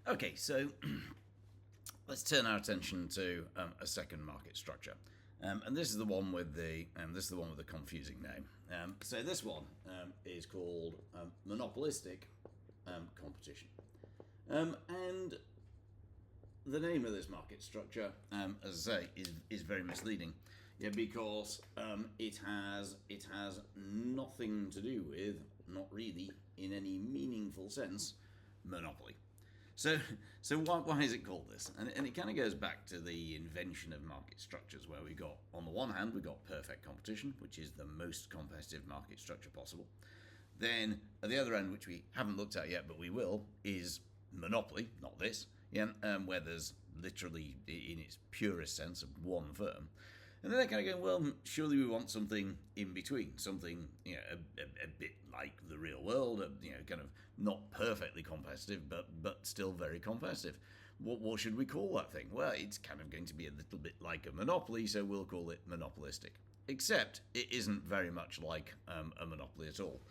Okay, so let's turn our attention to a second market structure, and this is the one with the confusing name. So this one is called monopolistic competition, and the name of this market structure, as I say, is very misleading. Yeah, because it has nothing to do with, not really in any meaningful sense, monopoly. So why is it called this? And it kind of goes back to the invention of market structures, where we got, on the one hand, we got perfect competition, which is the most competitive market structure possible. Then at the other end, which we haven't looked at yet, but we will, is monopoly, not this, yeah, where there's literally, in its purest sense, one firm. And then they're kind of going, well, surely we want something in between, something, you know, a bit like the real world, you know, kind of not perfectly competitive, but still very competitive. What should we call that thing? Well, it's kind of going to be a little bit like a monopoly, so we'll call it monopolistic. Except it isn't very much like a monopoly at all,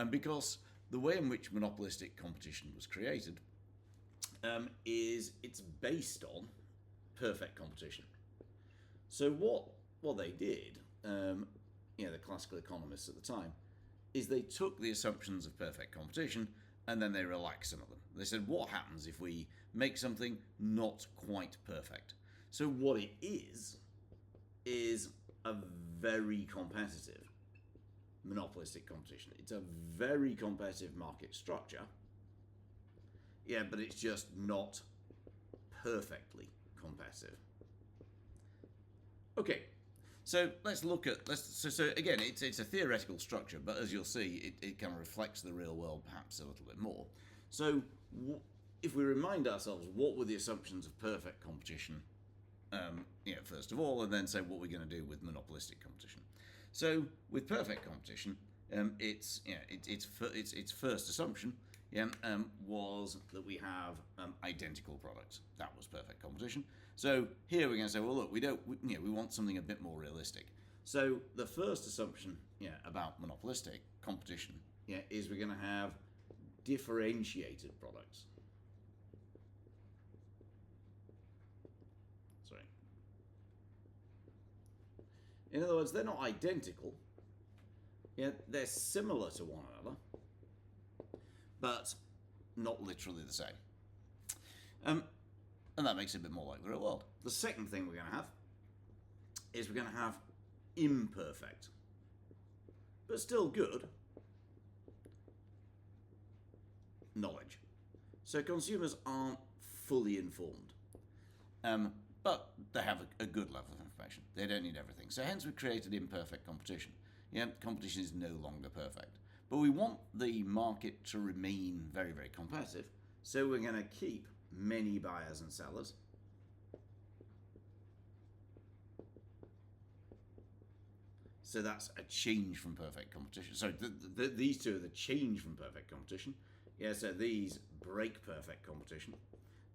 because the way in which monopolistic competition was created is it's based on perfect competition. So what they did, the classical economists at the time, is they took the assumptions of perfect competition and then they relaxed some of them. They said, what happens if we make something not quite perfect? So what it is a very competitive monopolistic competition. It's a very competitive market structure, yeah, but it's just not perfectly competitive. Okay, so let's look at so again, it's a theoretical structure, but as you'll see, it kind of reflects the real world perhaps a little bit more. So if we remind ourselves, what were the assumptions of perfect competition? First of all, and then say what we're going to do with monopolistic competition. So with perfect competition, its first assumption was that we have identical products. That was perfect competition. So here we're going to say, well, look, we want something a bit more realistic. So the first assumption, about monopolistic competition, is we're going to have differentiated products. Sorry. In other words, they're not identical. They're similar to one another, but not literally the same. And that makes it a bit more like the real world. The second thing we're going to have is we're going to have imperfect, but still good, knowledge. So consumers aren't fully informed, but they have a good level of information. They don't need everything. So hence we created imperfect competition. Competition is no longer perfect. But we want the market to remain very, very competitive, so we're going to keep many buyers and sellers. So that's a change from perfect competition. So these two are the change from perfect competition. So these break perfect competition.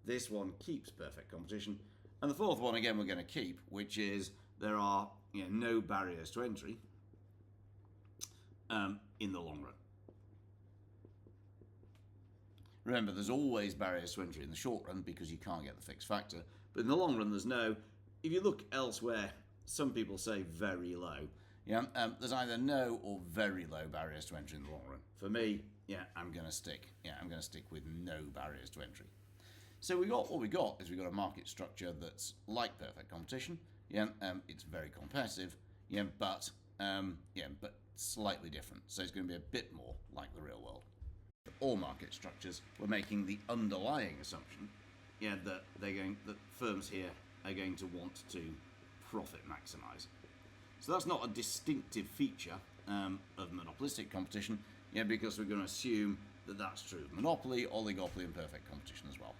This one keeps perfect competition. And the fourth one, again, we're going to keep, which is there are no barriers to entry in the long run. Remember, there's always barriers to entry in the short run because you can't get the fixed factor. But in the long run, there's no. If you look elsewhere, some people say very low. There's either no or very low barriers to entry in the long run. For me, I'm going to stick with no barriers to entry. So what we got is a market structure that's like perfect competition. It's very competitive. But slightly different. So it's going to be a bit more like the real world. All market structures, we're making the underlying assumption, that that firms here are going to want to profit maximize. So that's not a distinctive feature of monopolistic competition, because we're going to assume that that's true of monopoly, oligopoly, and perfect competition as well.